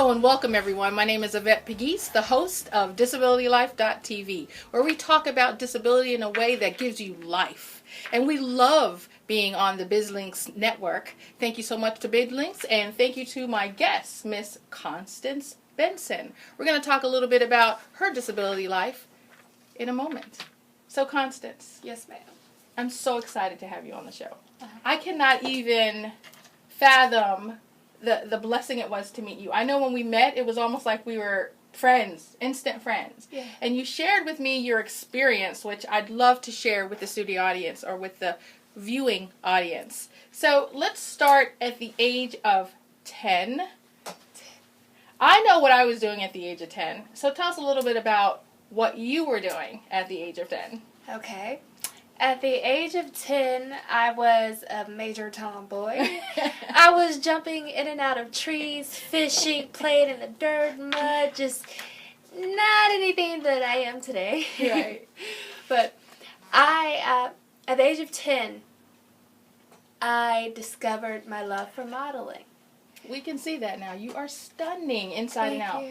Hello and welcome everyone. My name is Yvette Pegues, the host of disAbilityLifeTV, where we talk about disability in a way that gives you life. And we love being on the BizLinks network. Thank you so much to BizLinks, and thank you to my guest, Miss Constance Benson. We're going to talk a little bit about her disability life in a moment. So Constance. Yes, ma'am. I'm so excited to have you on the show. I cannot even fathom the blessing it was to meet you. I know when we met, it was almost like we were friends, instant friends. Yeah. And you shared with me your experience, which I'd love to share with the studio audience or with the viewing audience. So let's start at the age of 10. I know what I was doing at the age of 10. So tell us a little bit about what you were doing at the age of 10. Okay. At the age of 10, I was a major tomboy. I was jumping in and out of trees, fishing, playing in the dirt, mud, just not anything that I am today. Right. But at the age of 10, I discovered my love for modeling. We can see that now. You are stunning inside and out.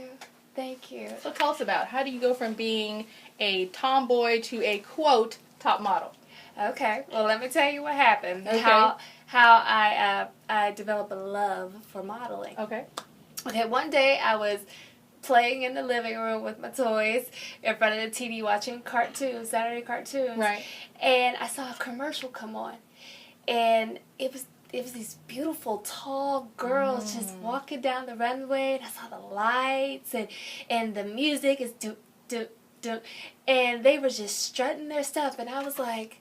Thank you. So tell us about how do you go from being a tomboy to a, quote, top model? Okay, well, let me tell you what happened. Okay. How I developed a love for modeling. Okay. Okay, one day I was playing in the living room with my toys in front of the TV watching cartoons, Saturday cartoons. Right. And I saw a commercial come on. And it was these beautiful, tall girls just walking down the runway. And I saw the lights and the music is do, do, do. And they were just strutting their stuff. And I was like,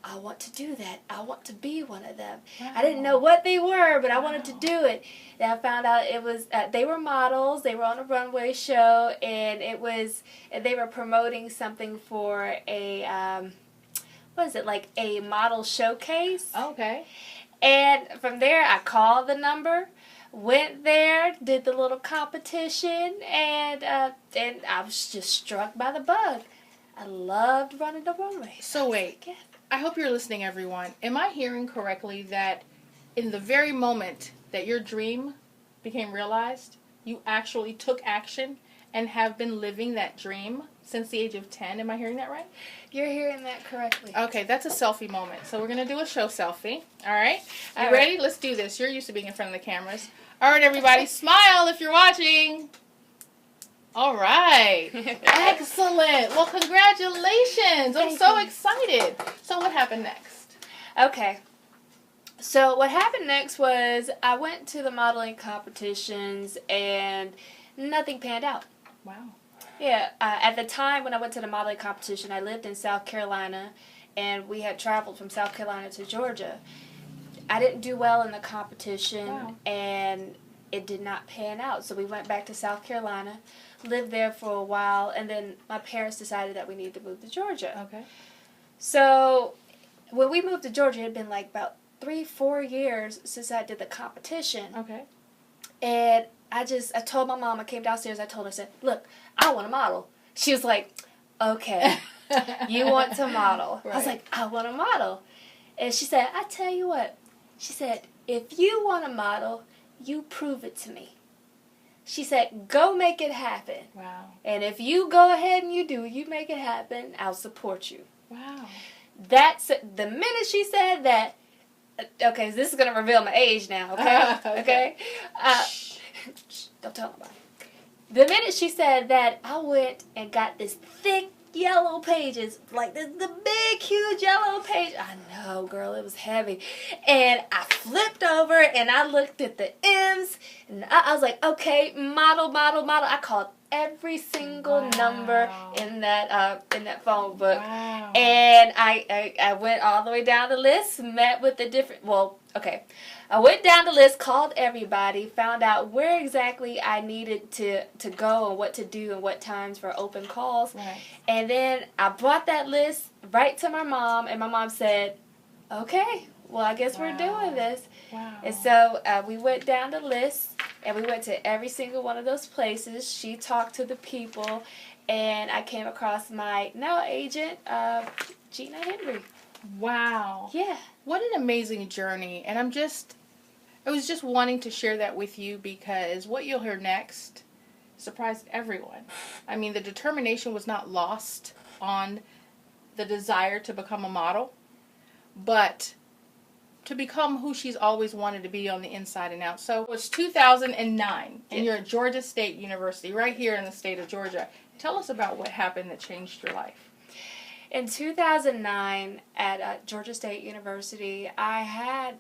I want to do that. I want to be one of them. Wow. I didn't know what they were, but I wanted to do it. And I found out it was they were models. They were on a runway show, and they were promoting something for a like a model showcase. Okay. And from there, I called the number, went there, did the little competition, and I was just struck by the bug. I loved running the runway. So wait. I hope you're listening, everyone. Am I hearing correctly that in the very moment that your dream became realized, you actually took action and have been living that dream since the age of 10? Am I hearing that right? You're hearing that correctly. Okay, that's a selfie moment. So we're going to do a show selfie. All right? You All ready? Let's do this. You're used to being in front of the cameras. All right, everybody. Smile if you're watching. All right. Excellent. Well, congratulations. I'm so excited. So what happened next? Okay. So what happened next was I went to the modeling competitions and nothing panned out. Wow. Yeah. At the time when I went to the modeling competition, I lived in South Carolina, and we had traveled from South Carolina to Georgia. I didn't do well in the competition, Wow. and it did not pan out. So we went back to South Carolina, lived there for a while, and then my parents decided that we needed to move to Georgia. Okay. So when we moved to Georgia, it had been like about 3-4 years since I did the competition. Okay. And I told my mom, I came downstairs, I told her, I said, look, I want to model. She was like, okay, you want to model. Right. I was like, I want to model. And she said, I tell you what. She said, if you want to model, you prove it to me. She said, go make it happen. Wow. And if you go ahead and you make it happen, I'll support you. Wow. The minute she said that, okay, this is going to reveal my age now, okay? Okay. Don't tell nobody. The minute she said that, I went and got this thick yellow pages, like the big, huge yellow page. I know, girl, it was heavy. And I flipped over and I looked at the M's, and I was like, okay, model. I called every single number in that phone book. Wow. And I went all the way down the list, met with the different, I went down the list, called everybody, found out where exactly I needed to go and what to do and what times for open calls. Right. And then I brought that list right to my mom, and my mom said, okay, well, I guess we're doing this. Wow. And so we went down the list, and we went to every single one of those places. She talked to the people, and I came across my now agent, Gina Henry. Wow. Yeah. What an amazing journey. And I'm just... I was just wanting to share that with you because what you'll hear next surprised everyone. I mean, the determination was not lost on the desire to become a model, but to become who she's always wanted to be on the inside and out. So it was 2009, and you're at Georgia State University, right here in the state of Georgia. Tell us about what happened that changed your life. In 2009, at Georgia State University, I had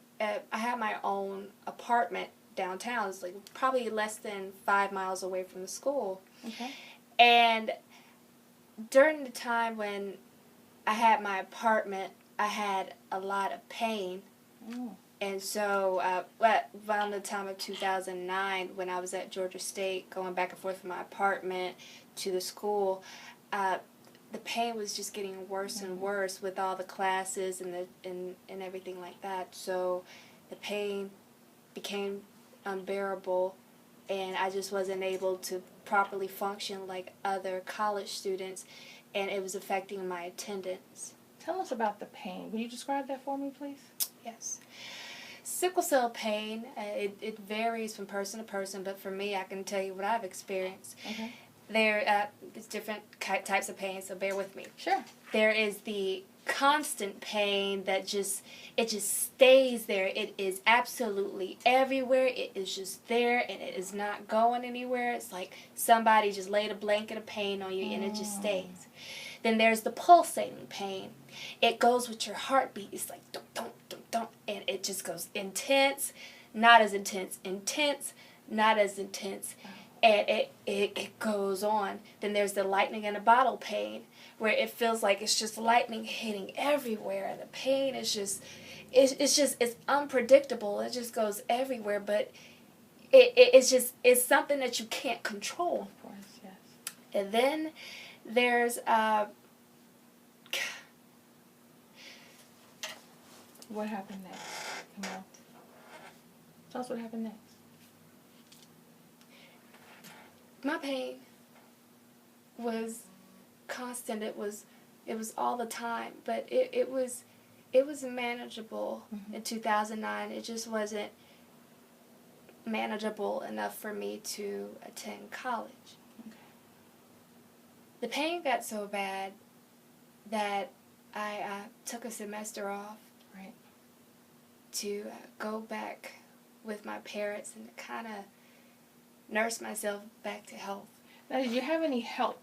my own apartment downtown. It's like probably less than 5 miles away from the school. Okay. And during the time when I had my apartment, I had a lot of pain. Oh. And so around the time of 2009, when I was at Georgia State, going back and forth from my apartment to the school, the pain was just getting worse and worse with all the classes and everything like that. So the pain became unbearable, and I just wasn't able to properly function like other college students, and it was affecting my attendance. Tell us about the pain. Will you describe that for me, please? Yes. Sickle cell pain, it varies from person to person, but for me, I can tell you what I've experienced. Okay. There's different types of pain, so bear with me. Sure. There is the constant pain that just stays there. It is absolutely everywhere. It is just there, and it is not going anywhere. It's like somebody just laid a blanket of pain on you, and it just stays. Then there's the pulsating pain. It goes with your heartbeat. It's like dum dum dum dum, and it just goes intense, not as intense, intense, not as intense. And it goes on. Then there's the lightning in a bottle pain, where it feels like it's just lightning hitting everywhere, and the pain is just, it's unpredictable. It just goes everywhere, but it's something that you can't control. Of course, yes. And then there's what happened next? Come on. Tell us what happened next. My pain was constant. It was all the time, but it was manageable. In 2009. It just wasn't manageable enough for me to attend college. Okay. The pain got so bad that I took a semester off. Right. To go back with my parents and to kind of nurse myself back to health. Now, did you have any help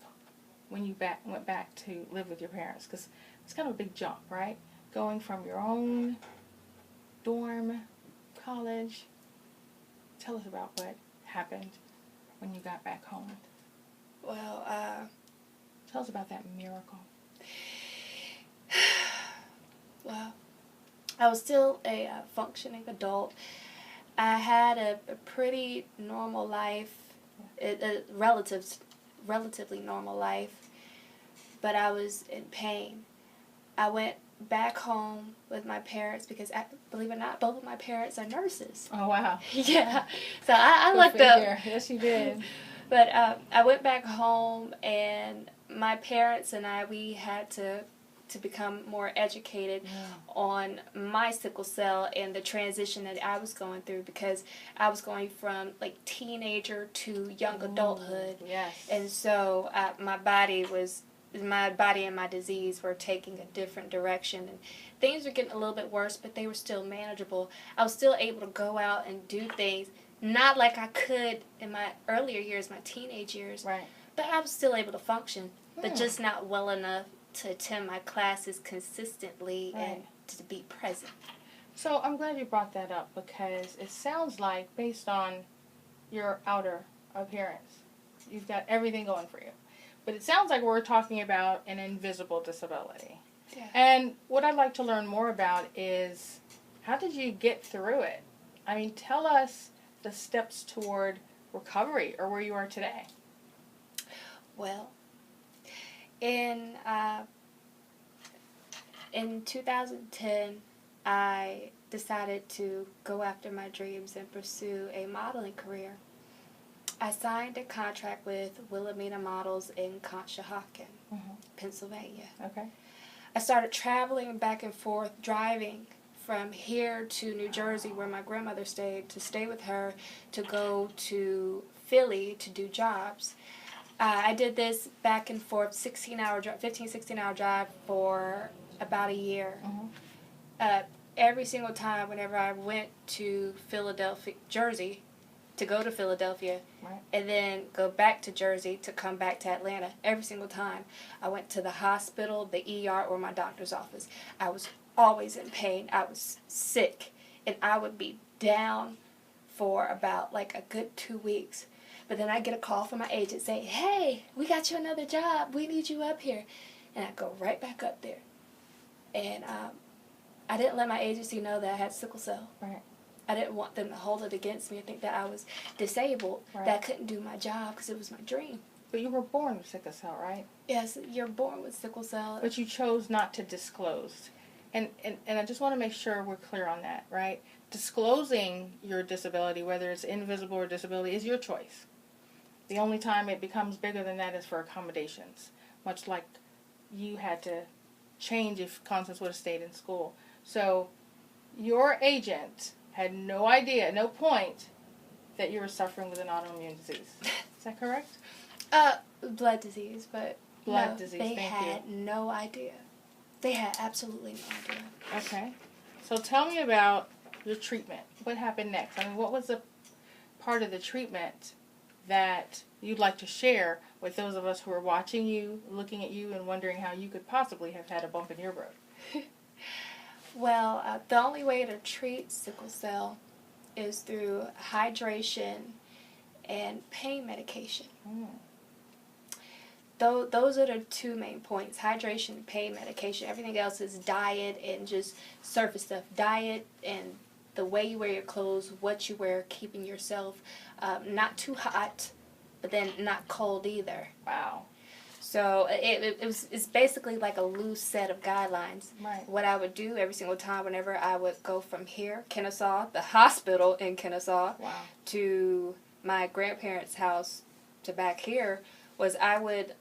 when you went back to live with your parents? Because it's kind of a big jump, right? Going from your own dorm, college. Tell us about what happened when you got back home. Well, tell us about that miracle. Well, I was still a functioning adult. I had a pretty normal life, a relatively normal life, but I was in pain. I went back home with my parents because, believe it or not, both of my parents are nurses. Oh, wow. Yeah. So I lucked up. Yes, you did. But I went back home, and my parents and we had to become more educated on my sickle cell and the transition that I was going through, because I was going from like teenager to young adulthood. Yes. And so my body and my disease were taking a different direction, and things were getting a little bit worse, but they were still manageable. I was still able to go out and do things, not like I could in my earlier years, my teenage years. Right. But I was still able to function, but just not well enough to attend my classes consistently and to be present. So I'm glad you brought that up, because it sounds like, based on your outer appearance, you've got everything going for you. But it sounds like we're talking about an invisible disability. Yeah. And what I'd like to learn more about is, how did you get through it? I mean, tell us the steps toward recovery, or where you are today. Well, in 2010, I decided to go after my dreams and pursue a modeling career. I signed a contract with Wilhelmina Models in Conshohocken, Pennsylvania. Okay. I started traveling back and forth, driving from here to New Jersey, where my grandmother stayed, to stay with her, to go to Philly to do jobs. I did this back and forth, 16-hour drive for about a year. Every single time whenever I went to Philadelphia, Jersey, to go to Philadelphia, right, and then go back to Jersey to come back to Atlanta, every single time I went to the hospital, the ER, or my doctor's office, I was always in pain. I was sick, and I would be down for about like a good 2 weeks. But then I get a call from my agent saying, hey, we got you another job. We need you up here. And I go right back up there. And I didn't let my agency know that I had sickle cell. right. I didn't want them to hold it against me and think that I was disabled, Right. that I couldn't do my job because it was my dream. But you were born with sickle cell, right? Yes, you're born with sickle cell. But you chose not to disclose. And I just want to make sure we're clear on that, right? Disclosing your disability, whether it's invisible or disability, is your choice. The only time it becomes bigger than that is for accommodations, much like you had to change if Constance would have stayed in school. So your agent had no idea, no point, that you were suffering with an autoimmune disease. Is that correct? Blood disease, but Blood no, disease, they thank had you. no idea. They had absolutely no idea. Okay. So tell me about your treatment. What happened next? I mean, what was the part of the treatment that you'd like to share with those of us who are watching you, looking at you, and wondering how you could possibly have had a bump in your road? Well, the only way to treat sickle cell is through hydration and pain medication. Those are the two main points: hydration and pain medication. Everything else is diet and just surface stuff. Diet and the way you wear your clothes, what you wear, keeping yourself not too hot, but then not cold either. Wow. So it's basically like a loose set of guidelines. Right. What I would do every single time whenever I would go from here, Kennesaw, the hospital in Kennesaw, Wow. to my grandparents' house to back here, was I would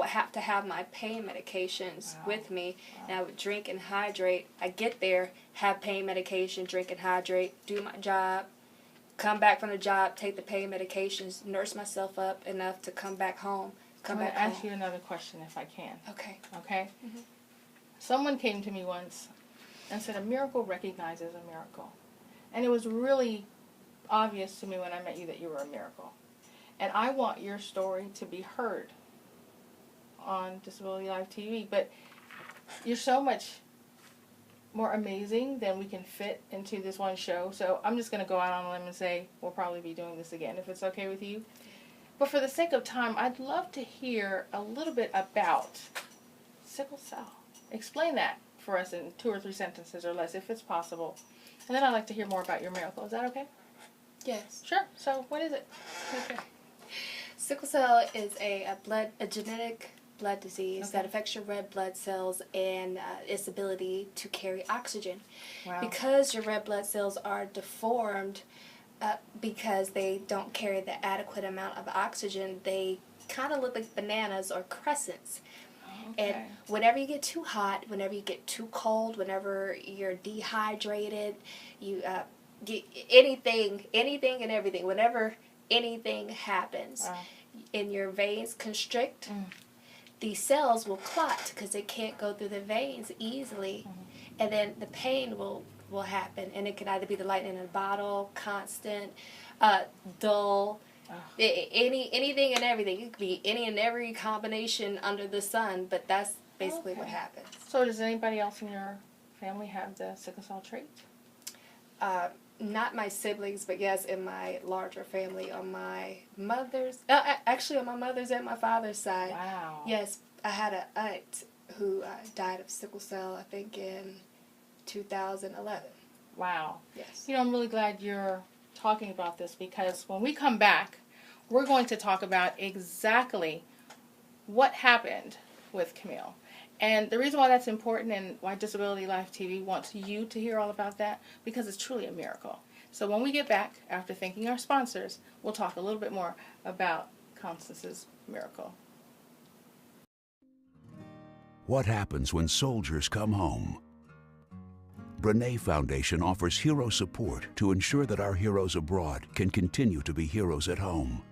have to have my pain medications with me, and I would drink and hydrate. I get there, have pain medication, drink and hydrate, do my job, come back from the job, take the pain medications, nurse myself up enough to come back home. I'm going to ask you another question if I can. Okay. Okay? Mm-hmm. Someone came to me once and said, a miracle recognizes a miracle. And it was really obvious to me when I met you that you were a miracle. And I want your story to be heard on Disability Life TV. But you're so much more amazing than we can fit into this one show. So I'm just going to go out on a limb and say we'll probably be doing this again, if it's okay with you. But for the sake of time, I'd love to hear a little bit about sickle cell. Explain that for us in 2 or 3 sentences or less, if it's possible. And then I'd like to hear more about your miracle. Is that okay? Yes. Sure. So what is it? Okay. Sickle cell is a genetic blood disease that affects your red blood cells and its ability to carry oxygen. Wow. Because your red blood cells are deformed, because they don't carry the adequate amount of oxygen, they kind of look like bananas or crescents. Okay. And whenever you get too hot, whenever you get too cold, whenever you're dehydrated, you get anything and everything, whenever anything happens, and your veins constrict, these cells will clot because they can't go through the veins easily, and then the pain will happen, and it can either be the lightning in a bottle, constant, dull, anything and everything. It could be any and every combination under the sun, but that's basically what happens. So does anybody else in your family have the sickle cell trait? Not my siblings, but yes, in my larger family, on my mother's, actually on my mother's and my father's side. Wow. Yes, I had an aunt who died of sickle cell, I think in 2011. Wow. Yes. You know, I'm really glad you're talking about this, because when we come back, we're going to talk about exactly what happened with Camille. And the reason why that's important and why Disability Life TV wants you to hear all about that, because it's truly a miracle. So when we get back, after thanking our sponsors, we'll talk a little bit more about Constance's miracle. What happens when soldiers come home? Brene Foundation offers hero support to ensure that our heroes abroad can continue to be heroes at home.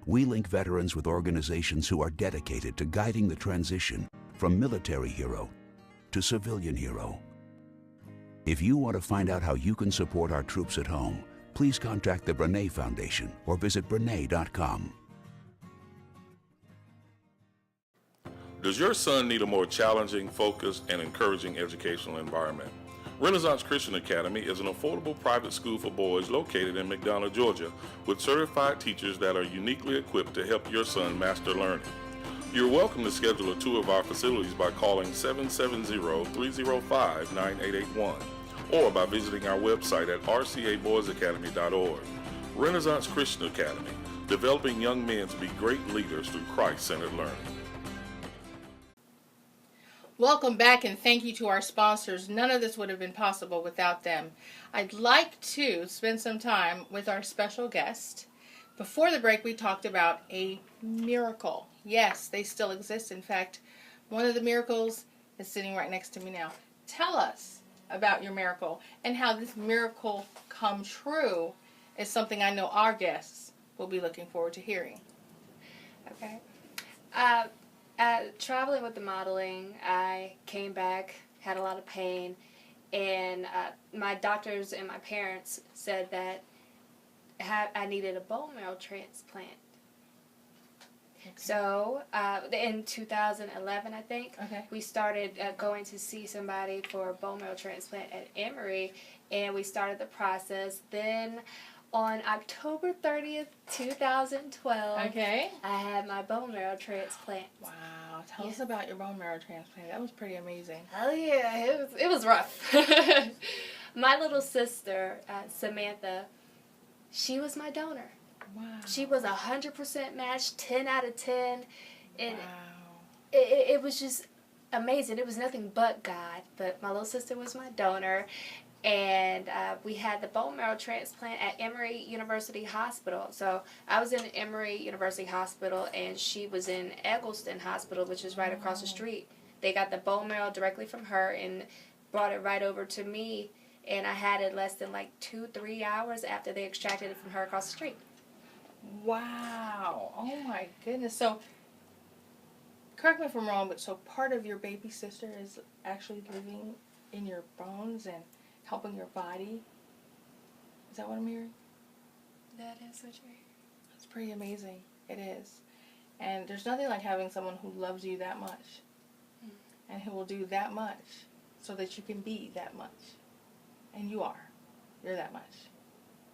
We link veterans with organizations who are dedicated to guiding the transition from military hero to civilian hero. If you want to find out how you can support our troops at home, please contact the Brene Foundation or visit Brene.com. Does your son need a more challenging, focused, and encouraging educational environment? Renaissance Christian Academy is an affordable private school for boys located in McDonough, Georgia, with certified teachers that are uniquely equipped to help your son master learning. You're welcome to schedule a tour of our facilities by calling 770-305-9881 or by visiting our website at rcaboysacademy.org. Renaissance Christian Academy, developing young men to be great leaders through Christ-centered learning. Welcome back, and thank you to our sponsors. None of this would have been possible without them. I'd like to spend some time with our special guest. Before the break, we talked about a miracle. Yes, they still exist. In fact, one of the miracles is sitting right next to me now. Tell us about your miracle and how this miracle come true is something I know our guests will be looking forward to hearing. Okay. Traveling with the modeling, I came back, had a lot of pain, and my doctors and my parents said that I needed a bone marrow transplant. Okay. So in 2011, I think, we started going to see somebody for a bone marrow transplant at Emory, and we started the process. Then on October 30th, 2012, I had my bone marrow transplant. Wow. Tell us about your bone marrow transplant. That was pretty amazing. Oh, yeah. It was rough. My little sister, Samantha, she was my donor. Wow. She was 100% matched, 10 out of 10. And it was just amazing. It was nothing but God. But my little sister was my donor. And we had the bone marrow transplant at Emory University Hospital. So I was in Emory University Hospital, and she was in Eggleston Hospital, which is right across the street. They got the bone marrow directly from her and brought it right over to me. And I had it less than like 2-3 hours after they extracted it from her across the street. Wow. Oh, my goodness. So, correct me if I'm wrong, but so part of your baby sister is actually living in your bones and helping your body? Is that what I'm hearing? That is what you're hearing. That's pretty amazing. It is. And there's nothing like having someone who loves you that much and who will do that much so that you can be that much. And you are. You're that much.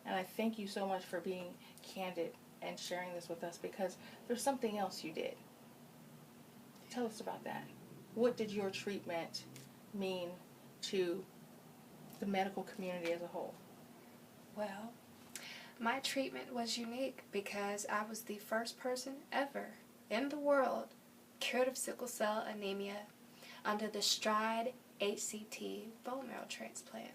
And I thank you so much for being candid and sharing this with us, because there's something else you did. Tell us about that. What did your treatment mean to the medical community as a whole? Well, my treatment was unique because I was the first person ever in the world cured of sickle cell anemia under the STRIDE HCT bone marrow transplant.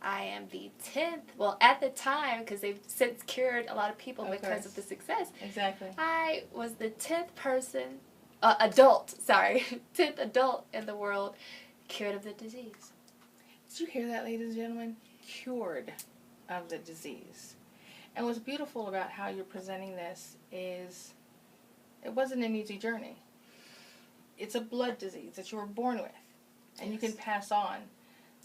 I am the 10th, well, at the time, because they've since cured a lot of people because of the success. Exactly. I was the 10th person, 10th adult in the world cured of the disease. Did you hear that, ladies and gentlemen? Cured of the disease. And what's beautiful about how you're presenting this is it wasn't an easy journey. It's a blood disease that you were born with, and you can pass on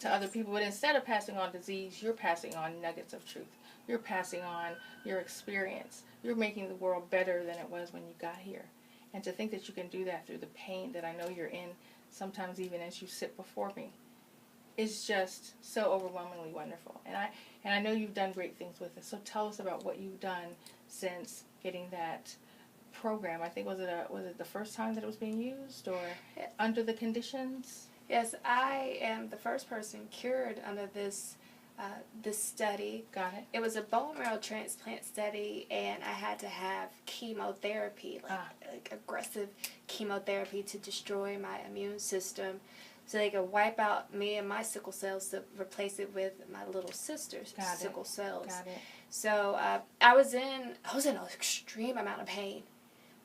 to other people. But instead of passing on disease, you're passing on nuggets of truth. You're passing on your experience. You're making the world better than it was when you got here. And to think that you can do that through the pain that I know you're in, sometimes even as you sit before me, is just so overwhelmingly wonderful. And I know you've done great things with it. So tell us about what you've done since getting that program. I think was it the first time that it was being used, or under the conditions? Yes, I am the first person cured under this study. Got it. It was a bone marrow transplant study, and I had to have chemotherapy, like aggressive chemotherapy to destroy my immune system, so they could wipe out me and my sickle cells to replace it with my little sister's sickle cells. Got it. So I was in an extreme amount of pain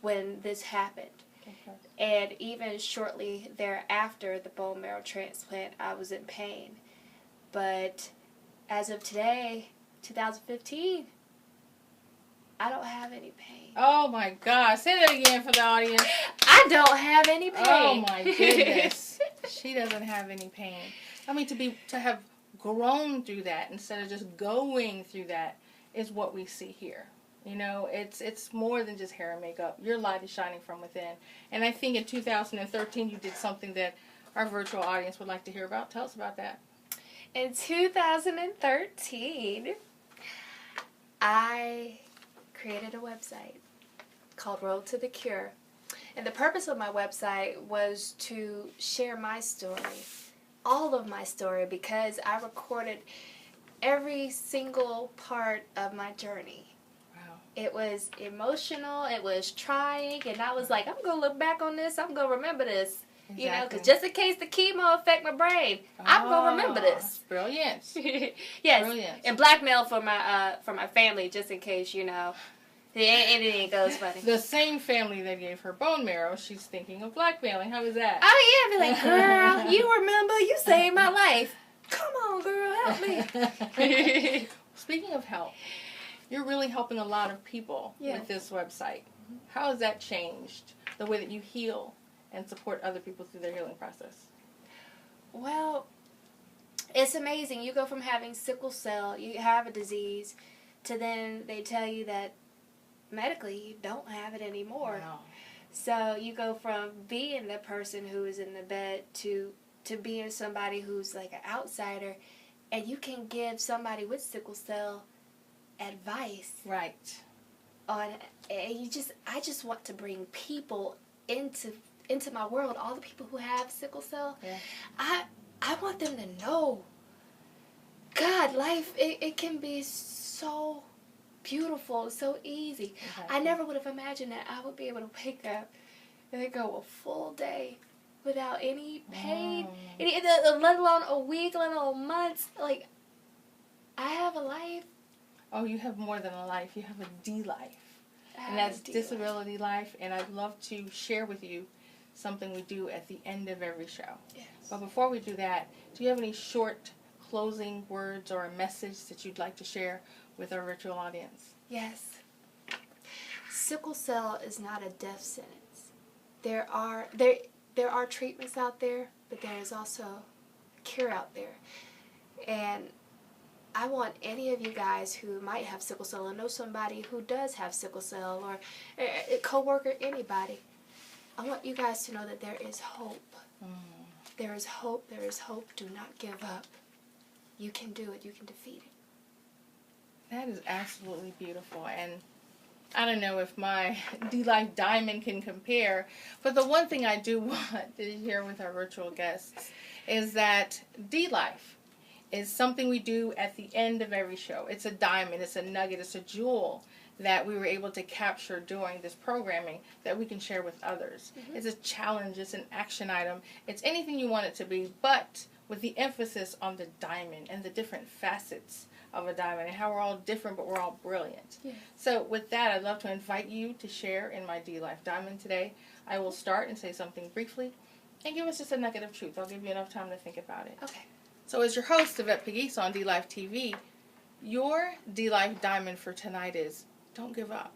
when this happened. Okay. And even shortly thereafter, the bone marrow transplant, I was in pain. But as of today, 2015, I don't have any pain. Oh my God. Say that again for the audience. I don't have any pain. Oh my goodness. She doesn't have any pain. I mean, to have grown through that instead of just going through that is what we see here. You know, it's more than just hair and makeup. Your light is shining from within. And I think in 2013 you did something that our virtual audience would like to hear about. Tell us about that. In 2013, I created a website called Road2TheCure. And the purpose of my website was to share my story, all of my story, because I recorded every single part of my journey. Wow. It was emotional, it was trying, and I was like, I'm going to look back on this, I'm going to remember this. Exactly. You know, because just in case the chemo affect my brain, I'm going to remember this. Brilliant. Yes. Brilliant. And blackmail for my family, just in case, you know, anything goes funny. The same family that gave her bone marrow, she's thinking of blackmailing. How was that? Oh, yeah. Be like, girl, you remember, you saved my life. Come on, girl, help me. Speaking of help, you're really helping a lot of people with this website. How has that changed the way that you heal and support other people through their healing process? Well, it's amazing. You go from having sickle cell, you have a disease, to then they tell you that medically you don't have it anymore. Wow. So you go from being the person who is in the bed to being somebody who's like an outsider, and you can give somebody with sickle cell advice. Right. I just want to bring people into my world, all the people who have sickle cell. Yeah. I want them to know, God, life, it can be so beautiful, so easy. Exactly. I never would have imagined that I would be able to wake up and then go a full day without any pain, let alone a week, let alone months. Like, I have a life. Oh, you have more than a life. You have a D-life. And that's disability life. And I'd love to share with you something we do at the end of every show. Yes. But before we do that, do you have any short closing words or a message that you'd like to share with our virtual audience? Yes. Sickle cell is not a death sentence. There are treatments out there, but there is also a cure out there. And I want any of you guys who might have sickle cell or know somebody who does have sickle cell, or a coworker, anybody, I want you guys to know that there is hope. There is hope. There is hope. Do not give up. You can do it. You can defeat it. That is absolutely beautiful. And I don't know if my D-Life Diamond can compare, but the one thing I do want to share with our virtual guests is that D-Life is something we do at the end of every show. It's a diamond, it's a nugget, it's a jewel that we were able to capture during this programming that we can share with others. Mm-hmm. It's a challenge, it's an action item, it's anything you want it to be, but with the emphasis on the diamond and the different facets of a diamond and how we're all different but we're all brilliant. Yeah. So with that, I'd love to invite you to share in my D-Life Diamond today. I will start and say something briefly and give us just a nugget of truth. I'll give you enough time to think about it. Okay. So as your host, Yvette Pegues on D-Life TV, your D-Life Diamond for tonight is don't give up.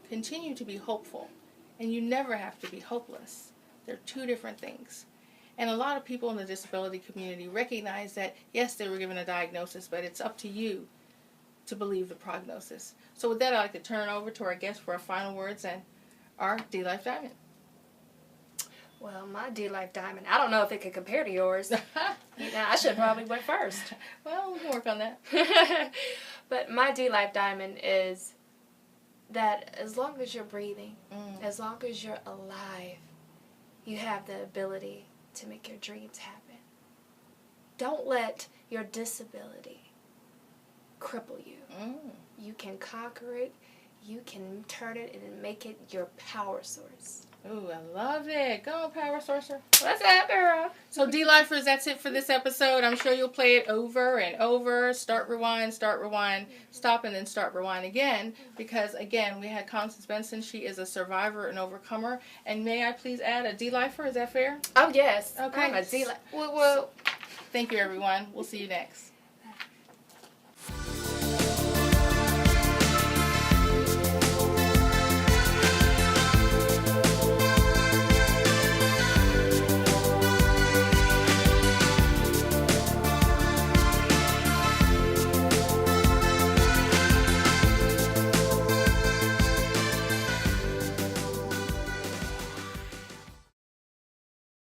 Continue to be hopeful. And you never have to be hopeless. They're two different things. And a lot of people in the disability community recognize that, yes, they were given a diagnosis, but it's up to you to believe the prognosis. So with that, I'd like to turn it over to our guest for our final words and our D-Life Diamond. Well, my D-Life Diamond, I don't know if it could compare to yours. I should probably went first. Well, we can work on that. But my D-Life Diamond is that as long as you're breathing, as long as you're alive, you have the ability to make your dreams happen. Don't let your disability cripple you. You can conquer it. You can turn it and make it your power source. Ooh, I love it. Go on, Power Sorcerer. What's up, girl? So, D-Lifers, that's it for this episode. I'm sure you'll play it over and over. Start, rewind, stop, and then start, rewind again. Because, again, we had Constance Benson. She is a survivor and overcomer. And may I please add a D-Lifer? Is that fair? Oh, yes. Okay. I'm a D-Lifer. Whoa. Thank you, everyone. We'll see you next.